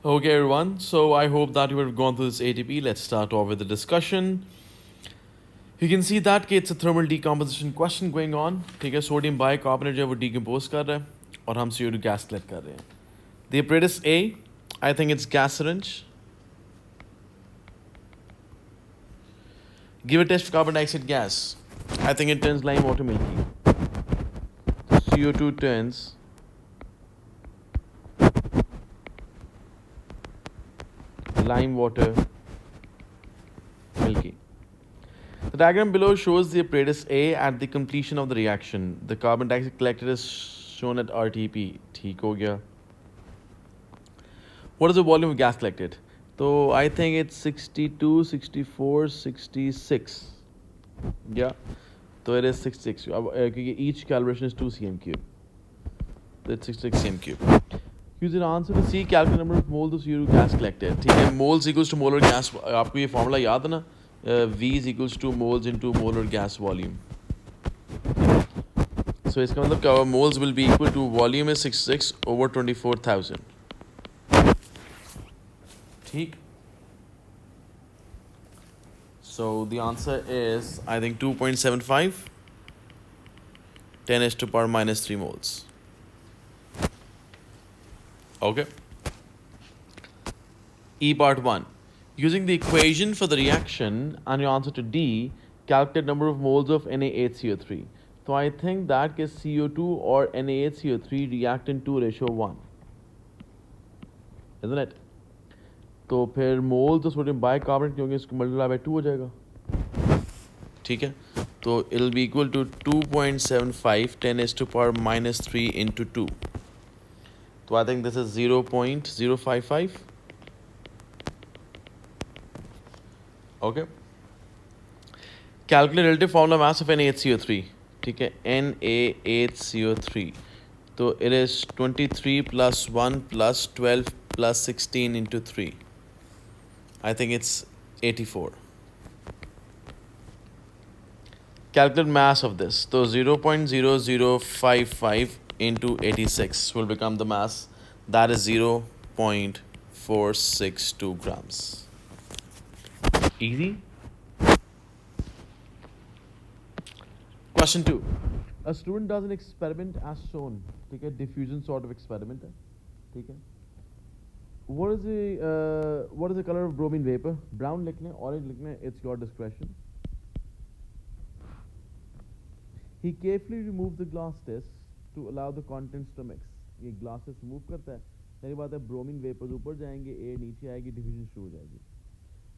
Okay, everyone. So I hope that you have gone through this ATP. Let's start off with the discussion. You can see that it's a thermal decomposition question going on. ठीक है, sodium bicarbonate जो है वो decompose कर रहा है और हम CO2 गैस कलेक्ट कर रहे हैं. The apparatus A, I think it's gas syringe. Give a test for carbon dioxide gas. I think it turns lime water milky. CO2 turns lime water milky. The diagram below shows the apparatus A at the completion of the reaction. The carbon dioxide collected is shown at RTP. ठीक हो गया. What is the volume of gas collected? So I think it's 62, 64, 66. Yeah. So it is 66. क्योंकि each calibration is 2 cm cube. So it's 66 cm cube. Use an answer to see calculate number of moles of CO2 gas collected. ठीक है. Moles equals to molar gas. आपको ये formula याद है ना? V is equals to moles into molar gas volume. So इसका मतलब क्या होगा? Moles will be equal to volume is 66 over 24,000. ठीक. So the answer is I think 2.75. 10 is to power minus 3 moles. Okay. E part 1. Using the equation for the reaction and your answer to D, calculate number of moles of Na8CO3. So I think that case CO2 or Na8CO3 react in 2 ratio 1. Isn't it? तो फिर moles of sodium bicarbonate क्योंकि इसको multiply by 2 हो जाएगा. ठीक है. तो it will be equal to 2.75 10 is to power minus 3 into 2. तो I think this is 0.055. Okay. Calculate relative formula mass of Na8CO3. ठीक है. Na8CO3. तो it is 23 plus 1 plus 12 plus 16 into 3. I think it's 84. Calculate mass of this. So 0.0055 into 86 will become the mass. That is 0.462 grams. Easy. Question 2. A student does an experiment as shown. ठीक है. Diffusion sort of experiment है. ठीक है. What is the color of bromine vapor? Brown लिखना है, orange लिखना है. It's your discretion. He carefully removed the glass test to allow the contents to mix. ये glass test remove करता है. पहली बात है bromine vapors ऊपर जाएंगे, air नीचे आएगी, diffusion शुरू हो जाएगी.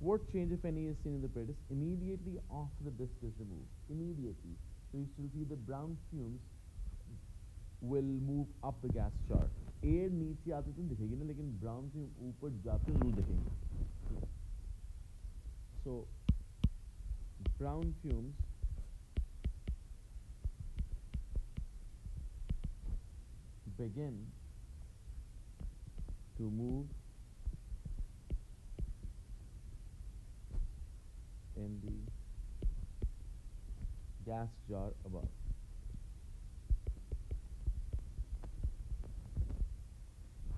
What change if any is seen in the apparatus immediately after the disc is removed? Immediately. So you still see the brown fumes will move up the gas chart. Air नीचे आते तो दिखेगी ना, लेकिन brown से ऊपर जाते जरूर दिखेंगे. सो brown fumes begin to move in the gas jar above.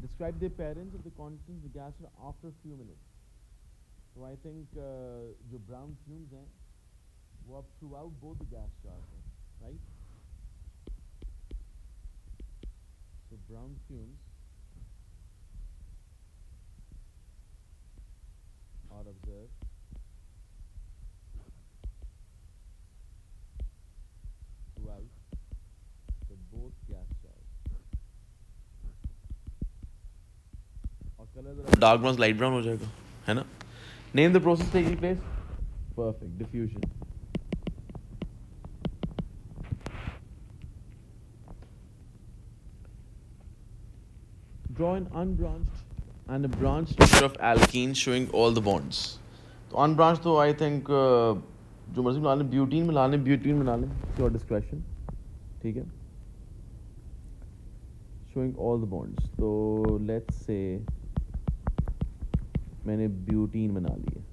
Describe the appearance of the contents of the gas after a few minutes. So I think जो brown fumes हैं वो अब throughout both the gas jars हैं, right? So brown fumes are observed throughout the both gas jars. और colour dark brown light brown हो जाएगा, है ना? Name the process taking place. Perfect. Diffusion. Draw an unbranched and a branched picture of alkene showing all the bonds. तो unbranched तो I think जो मर्जी मिला लें, ब्यूटीन मिला लें, ब्यूटीन मिला लें, योर डिस्क्रेशन. ठीक है. Showing all the bonds. तो let's say मैंने ब्यूटीन बना ली है.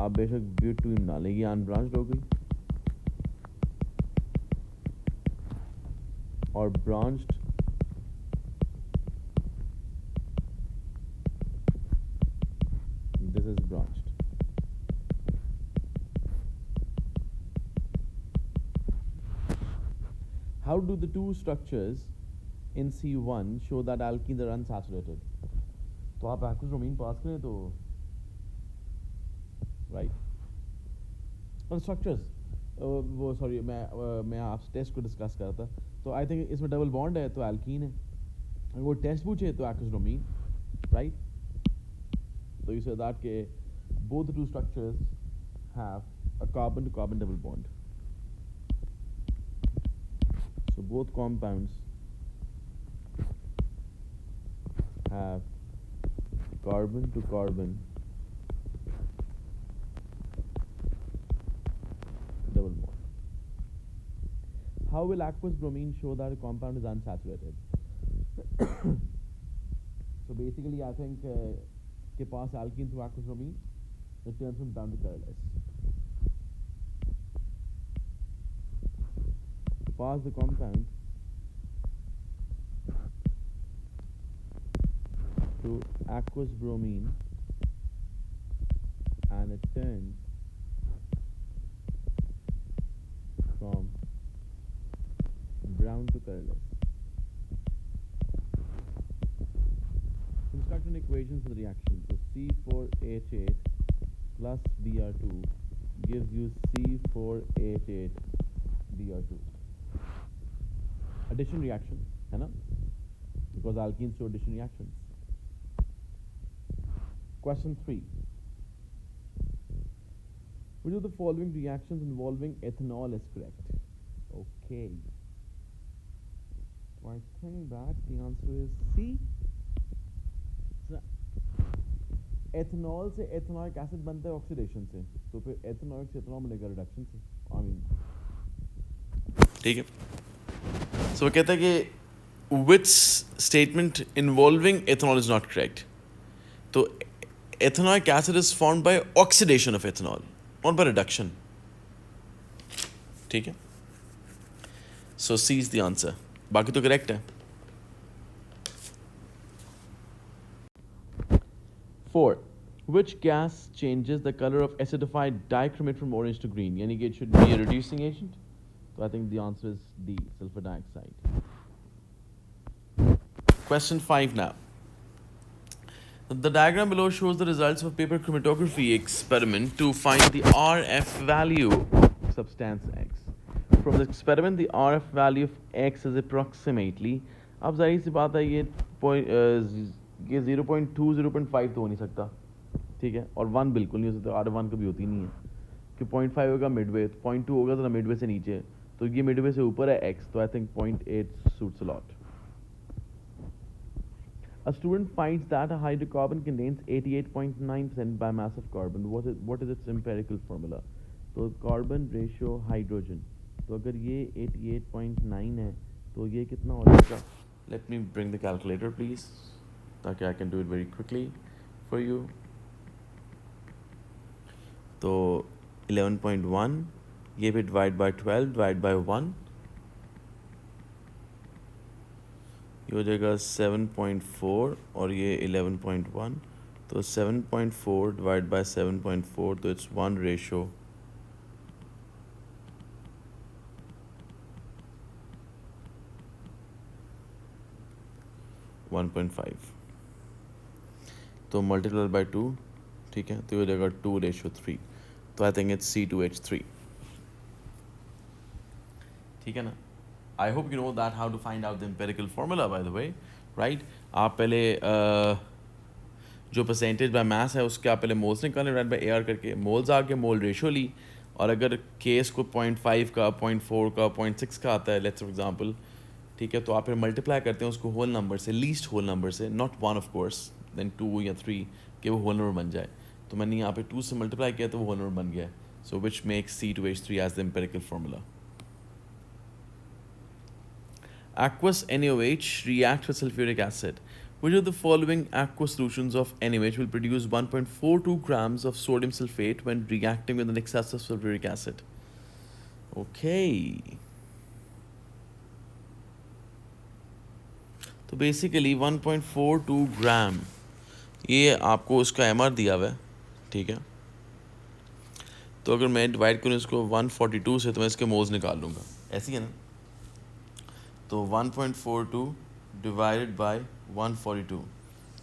आप बेशक ब्यूटीन बना लें, ये अनब्रांच्ड हो गई. और branched How do the two structures in C1 show that alkenes are unsaturated? तो आप aqueous bromine पास करें तो right. और structures वो सॉरी मैं आपसे टेस्ट को डिस्कस कर रहा था. तो आई थिंक इसमें डबल बॉन्ड है तो एल्कीन है. अगर वो टेस्ट पूछे तो aqueous bromine, right? So you say that के both the two structures have a carbon to carbon double bond. So both compounds have carbon to carbon double bond. How will aqueous bromine show that a compound is unsaturated? So basically I think के पास alkene through aqueous bromine, it turns from brown to colorless. Pass the compound to aqueous bromine and it turns from brown to colorless. Construct an equation for the reaction. So C4H8 plus Br2 gives you C4H8 Br2. Addition reaction, है ना? Because alkenes show addition reactions. Question 3. Which of the following reactions involving ethanol is correct? Okay. So I think that the answer is C. Ethanol से ethanoic acid बनता है oxidation से, तो फिर ethanoic से ethanol मिलेगा रिडक्शन से. I mean ठीक है. सो वो कहता है कि which statement involving ethanol is not correct. तो ethanoic acid is formed by oxidation of ethanol, not by reduction. ठीक है. So C is the answer. बाकी तो करेक्ट है. 4. Which gas changes the color of acidified dichromate from orange to green? Yani it should be a reducing agent. So I think the answer is D, sulfur dioxide. Question 5 now. The diagram below shows the results of a paper chromatography experiment to find the RF value of substance X. From the experiment, the RF value of X is approximately. अब जाहिर सी बात है ये 0.2 0.5 तो हो नहीं सकता. ठीक है. और 1 बिल्कुल नहीं हो सकता. R1 कभी होती नहीं है कि 0.5 होगा मिडवे, 0.2 होगा तो मिडवे से नीचे, तो ये मिडवे से ऊपर है X, तो I think 0.8 suits a lot. A student finds that a hydrocarbon contains 88.9% by mass of carbon. What is its empirical formula? तो कार्बन रेशियो हाइड्रोजन, तो अगर ये 88.9 है तो ये कितना हो जाएगा? Let me bring the calculator please, ताकि I can do it very quickly for you. तो 11.1, ये भी divide by 12, divide by 1, ये हो जाएगा 7.4 और ये 11.1, तो 7.4 divide by 7.4, तो it's 1 ratio 1.5, तो मल्टीप्लाई बाय 2. ठीक है. तो ये हो जाएगा 2:3. तो आई थिंक इट्स C2H3. ठीक है ना. I hope you know that how to find out the empirical formula by the way, right. आप पहले जो परसेंटेज बाय मास है उसके आप पहले मोल्स निकालें, राइट, बाय AR करके मोल्स आके मोल रेशो ली, और अगर केस को 0.5 का 0.4 का 0.6 का आता है लेट्स फॉर एग्जांपल, ठीक है, तो आप फिर मल्टीप्लाई करते हैं उसको होल नंबर से, लीस्ट होल नंबर से, नॉट 1 ऑफ कोर्स, देन 2 या 3 कि वो होल नंबर बन जाए. तो मैंने यहाँ पे 2 से मल्टीप्लाई किया तो वो होल नंबर बन गया. So which makes C2H3 as the empirical formula. Aqueous NaOH reacts with sulfuric acid. Which of the following aqueous solutions of NaOH will produce 1.42 grams of sodium sulfate when reacting with an excess of sulfuric acid? Okay. तो basically 1.42 ग्राम, ये आपको उसका MR दिया हुआ है. ठीक है. तो अगर मैं डिवाइड करूँ इसको 142 से तो मैं इसके मोल्स निकाल लूँगा. ऐसी है ना. तो 1.42 divided by 142.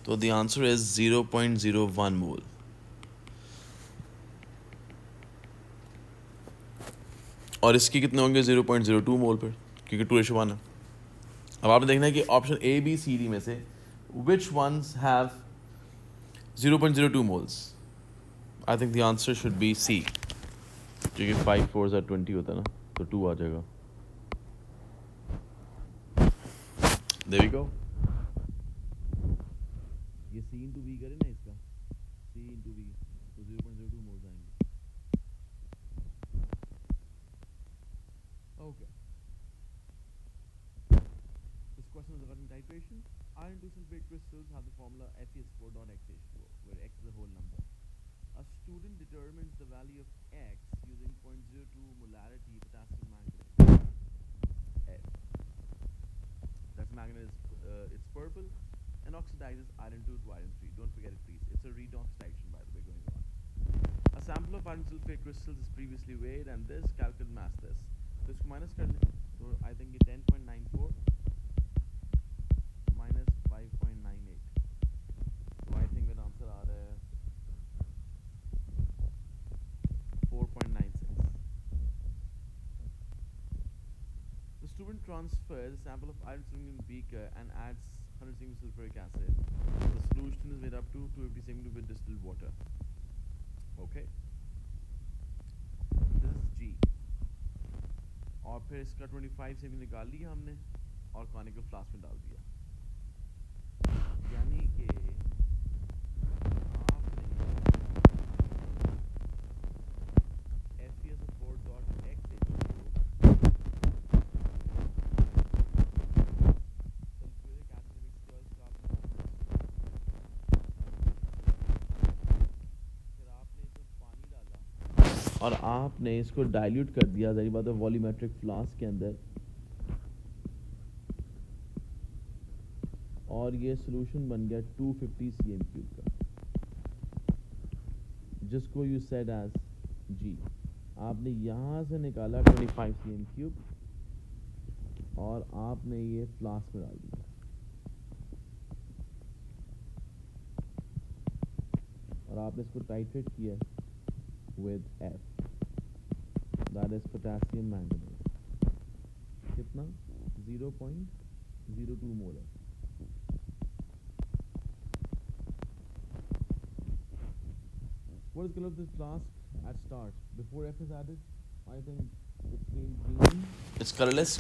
तो the answer is 0.01 mole. और इसके कितने होंगे 0.02 मोल पर, क्योंकि 2:1 है. अब आपने देखना है कि option A B C D में से which ones have 0.02 moles. I think the answer should be C, क्योंकि 5 4 20 होता है ना, तो 2 आ जाएगा. There we go. ये सी इंटू वी करें ना इसका, सी इंटू वी, तो 0.02 मोल्स आएंगे. Okay. This question is regarding titration. Iron 2 sulfate crystals have the formula FeS4.xH2O, where x is a whole number. A student determines the value of x using 0.02 molarity potassium manganate. F. That's manganate it's purple and oxidizes iron 2 to iron 3. Don't forget it, please. It's a redox reaction, by the way, going on. A sample of iron sulfate crystals is previously weighed, and this calculate mass this. So इसको minus कर लें, तो I think ये 10.94 minus 5.98. So I think मेरा answer आ रहा है 4.96. The student transfers a sample of iron solution beaker and adds 100 cm sulfuric acid. The solution is made up to 250 cm with distilled water. Okay. This is G. और फिर इसका 25 cm निकाल लिया हमने और कॉनिकल फ्लास्क में डाल दिया. यानी कि आपने FeS4.xH2 सल्फ्यूरिक एसिड मिक्स किया, इसका आपने फिर आपने इसमें पानी डाला और आपने इसको डाइल्यूट कर दिया, जाहिर बात है वॉल्यूमेट्रिक फ्लास्क के अंदर, और ये सोल्यूशन बन गया 250 cm³ का, जिसको यू सेड एज जी. आपने यहाँ से निकाला 25 cm³ और आपने ये फ्लास्क में डाल दिया. और आपने इसको टाइट्रेट किया with F, that is potassium manganese. कितना 0.02 मोल है. What is the color of this flask at start before F is added? I think it's green. It's colorless.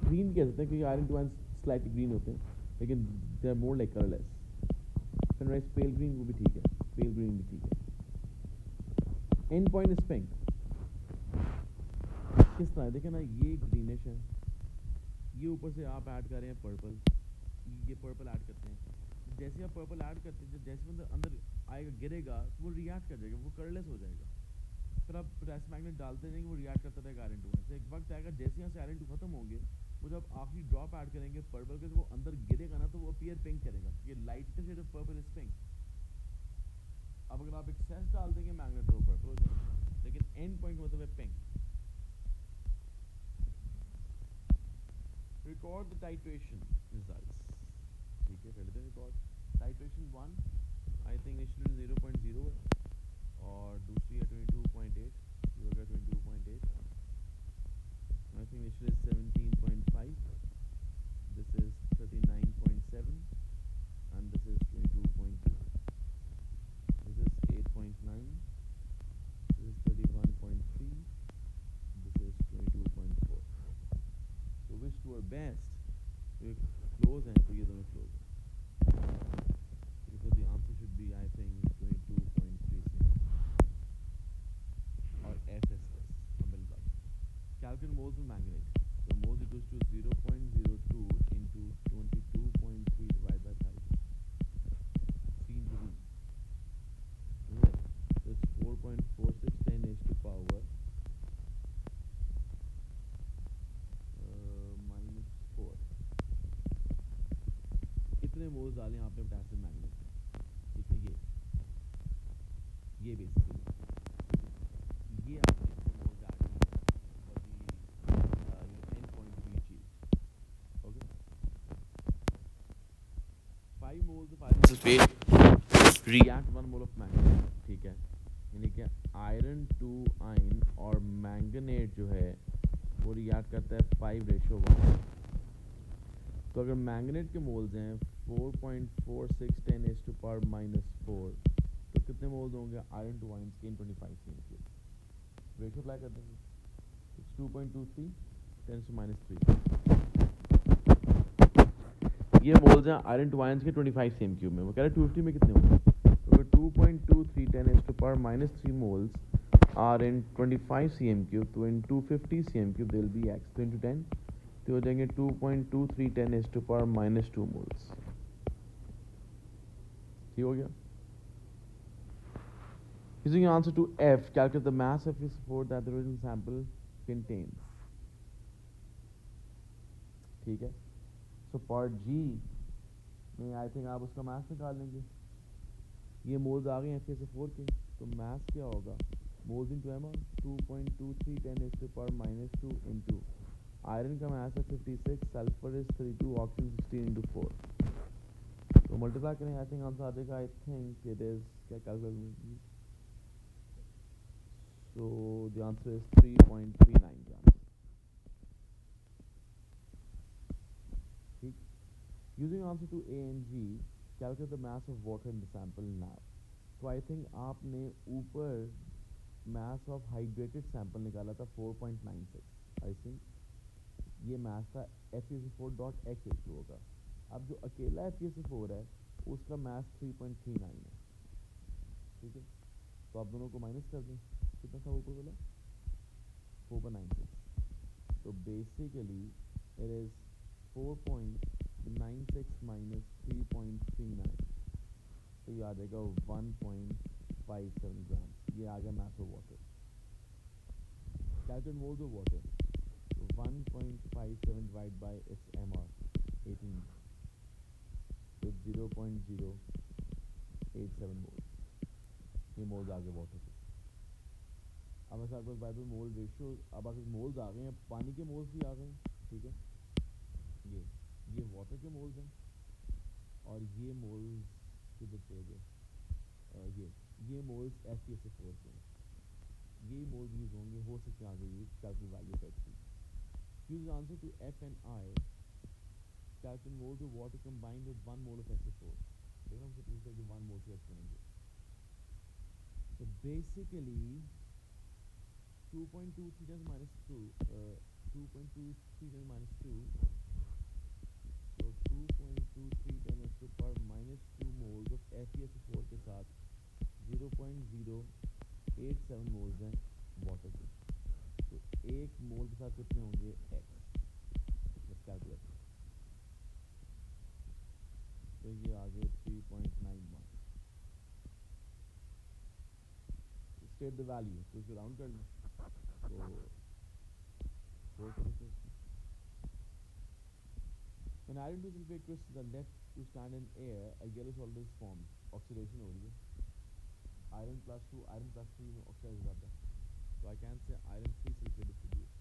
Green कह सकते हैं क्योंकि iron 2 ions slightly green होते हैं, लेकिन they are more like colorless. Sunrise pale green वो भी ठीक है, pale green भी ठीक है. End point is pink. किस तरह देखें ना, ये greenish है, ये ऊपर से आप ऐड कर रहे हैं purple, ये purple ऐड करते हैं. जैसे आप पर्पल ऐड करते हैं, जैसे अंदर आएगा गिरेगा तो वो रिएक्ट कर जाएगा, वो कलरलेस हो जाएगा. फिर आप पोटेशियम मैग्नेट डालते जाएंगे, वो रिएक्ट करता रहेगा आयरन 2 से. एक वक्त आएगा जैसे यहाँ से आयरन 2 खत्म होंगे, वो जब आखिरी ड्रॉप ऐड करेंगे पर्पल के, तो वो अंदर गिरेगा ना, तो वो अपीयर पिंक करेगा. ये lighter shade of purple is pink. अब अगर आप एक्सेस डाल देंगे मैग्नेट तो वो पर्पल हो जाएगा, लेकिन एंड पॉइंट मतलब है pink. Record the titration results. ठीक है, कर लेते हैं record. Titration 1 I think initially 0.0 है, और दूसरी है 22.8, ये होगा 22.8. I think initially 17.5, this is 39.7 and this is 22.2, this is 8.9, this is 31.3, this is 22.4. So which two are best? So ये close हैं, तो ये दोनों close हैं. So the answer should be, I think, 22.36. Or F is this. Calculate moles of manganate. So moles equals to 0.02 into 22.3 divided by 1000. C into V. Yeah. So it's 4.4610 is to power -4. इतने moles डालें आपने potassium magnet. ठीक है, ये basically ये आपने इतने moles add किए for the end point to be achieve. moles of iron sulfate react 1 mole of manganese, ठीक है, यानी कि आयरन टू आयन और मैंगनेट जो है वो रिएक्ट करता है 5:1। तो अगर मैंगनेट के मोल्स हैं 4.4610⁻⁻⁴, तो कितने मोल्स होंगे आयरन टू आयन के इन 25 cm3? रेशियो अप्लाई कर देंगे, 2.23 10⁻³ ये मोल्स हैं आयरन टू आयंस के 25 cm3 में। वो कह रहे हैं 250 में कितने होंगे, तो अगर 2.23 10⁻³ मोल्स आर इन 25 cm3, तो इन 250 cm3 they will be x, तो इंटू 10 तो हो जाएंगे 2.23 10⁻² मोल्स। ठीक हो गया। Using answer to F, calculate the mass of Fe4 that the original sample contains. ठीक है, so part G में आई थिंक आप उसका मास निकाल लेंगे। ये मोल्स आ गए हैं Fe4 के, तो मास क्या होगा, moles into M 2.23 10⁻² into iron का मास है 56, सल्फर इज 32, ऑक्सीजन 16 इंटू 4, तो मल्टीप्लाई करें आई थिंक आंसर आ जाएगा। आई थिंक इट इज क्या calculate, so the answer is 3.39 grams. ठीक, using answer to A and G, calculate the mass of water in the sample now. तो I think आपने ऊपर mass of hydrated sample निकाला था 4.96, I think ये mass था FeSO4.x ratio होगा। अब जो अकेला FeSO4 है उसका mass 3.39 है, ठीक है, तो आप दोनों को माइनस कर दें, कितना था ऊपर वाला 4.96, तो बेसिकली इट इज 4.96 माइनस 3.39, तो ये आ जाएगा 1.57 ग्राम। ये आ गया mass of water. Calculate moles of water, 1.57 divide by it's MR 18 with 0.087 moles, ये मोल्स आ गए वाटर के। अब ऐसा आपके पास बाइबल मोल रेशियो, अब आपके मोल्स आ गए हैं, पानी के मोल्स भी आ गए हैं, ठीक है, ये वाटर के मोल्स हैं और ये मोल्स किधर चले गए, ये मोल्स FeSO4 के हैं, ये मोल्स यूज होंगे, हो सकते हैं आगे use calculate value of Hg। Use answer to F and I, calculate moles of water combined with 1 mole of SO4। देखो हमसे पूछता है कि 1 मोल से करेंगे, तो basically 2.23 10 minus 2, 2.23 10 minus 2, so 2.23 10⁻⁻² moles of FeSO4 के साथ 0.087 moles हैं वाटर के, तो एक मोल के साथ कितने होंगे x, let's calculate, तो ये आ गए 3.91। स्टेट द वैल्यू, तो इसको राउंड कर लें, तो 4 करेंगे। When iron 2 sulfate crystals are left to stand in air, a yellow solid is formed. Oxidation हो रही है, iron plus 2 में oxidize हो जाता है, so I can say iron 3 sulfate is produced.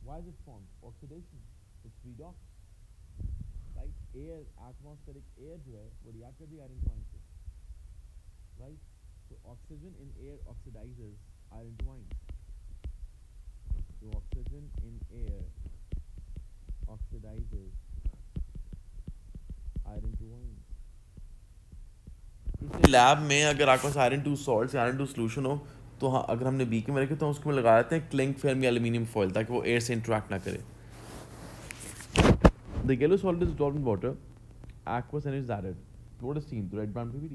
Why is it formed? Oxidation, it's redox, right? Air, atmospheric air जो है वो react करती है iron point से, right? So oxygen in air oxidizes iron to iron. So oxygen in air oxidizes iron to iron. इस lab में अगर आपके पास आयरन 2 सॉल्ट आयरन 2 सोल्यूशन हो, तो हाँ अगर हमने बीकर में रखे तो उसको लगा देते हैं क्लिंग फिल्म या एल्यूमिनियम फॉइल, ताकि वो एयर से इंटरेक्ट ना करे। The yellow solid is dissolved in water, aqueous NaOH is added. What is seen? The red brown PBD.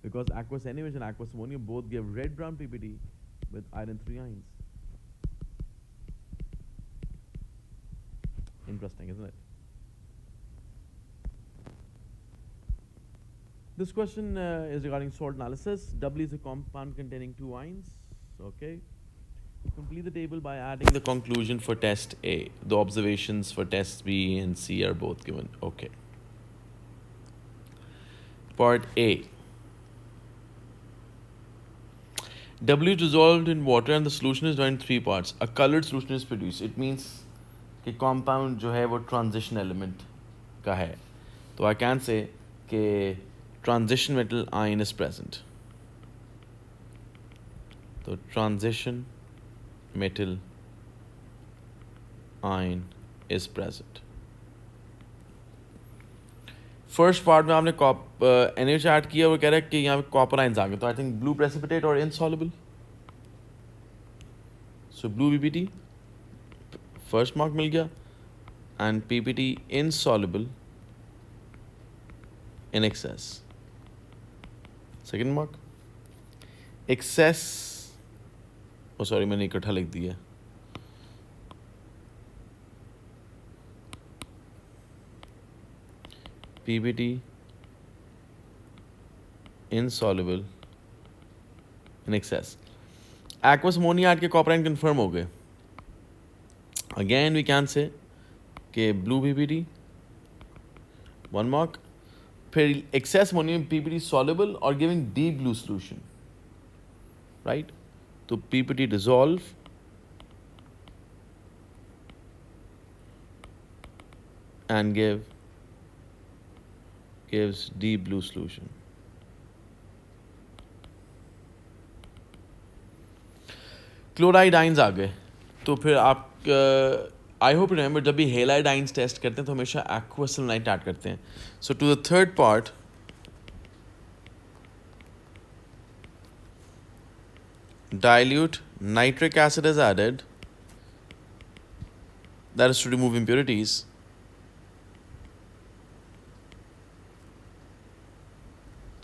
Because aqueous NaOH and aqueous ammonia both give red brown PBD with iron 3 ions. Interesting, isn't it? This question is regarding salt analysis. W is a compound containing 2 ions. Okay. Complete the table by adding the conclusion for test A. The observations for tests B and C are both given. Okay. Part A. W is dissolved in water and the solution is done in 3 parts. A colored solution is produced. It means कि compound जो है वो transition element का है, तो I can say कि transition metal ion is present. तो transition metal ion is present. First part में आपने NaOH ऐड किया, वो कह रहा है कि यहाँ पे कॉपर आयंस आ गए, तो आई थिंक ब्लू प्रेसिपिटेट और insoluble. So blue PPT first mark मिल गया, and PPT insoluble in excess second mark. Excess, oh sorry मैंने इकट्ठा लिख दिया. PPT insoluble in excess. Aqueous ammonia के कॉपर आयन कंफर्म हो गए. Again we can say कि blue PPT one mark. फिर excess ammonia PPT soluble or giving deep blue solution, right? तो PPT dissolve and gives deep blue solution. Chloride ions आ गए, तो फिर आप आई होप रिमेंबर जब भी हेलाइड आइंस टेस्ट करते हैं तो हमेशा एक्वस सेलेनाइट ऐड करते हैं. So to the third part, dilute nitric acid is added, that is to remove impurities.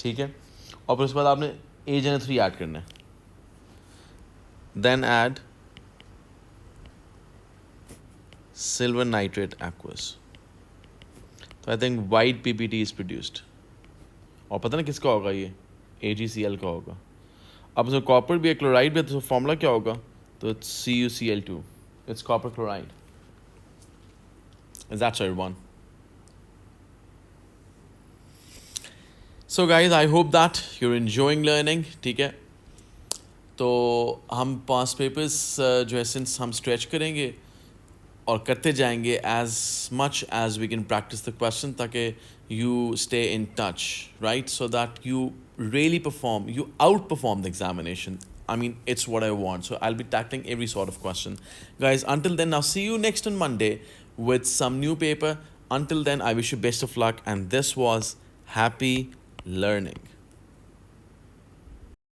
ठीक है, और फिर उसके बाद आपने AgNO3 ऐड करना है. Then add silver nitrate aqueous. तो I think white PPT is produced, और पता ना किसका होगा, ये AgCl का होगा. अब उसमें कॉपर भी है, क्लोराइड भी है, तो फॉर्मूला क्या होगा? तो it's CuCl2, it's copper chloride. That's everyone. So guys I hope that you're enjoying learning. ठीक है, तो हम 5 पेपर्स जो है सिंस हम स्ट्रेच करेंगे और करते जाएंगे as much as we can practise the question, ताकि you stay in touch, right, so that you really perform, you outperform the examination. I mean, it's what I want. So I'll be tackling every sort of question. Guys, until then, I'll see you next on Monday with some new paper. Until then, I wish you best of luck. And this was Happy Learning.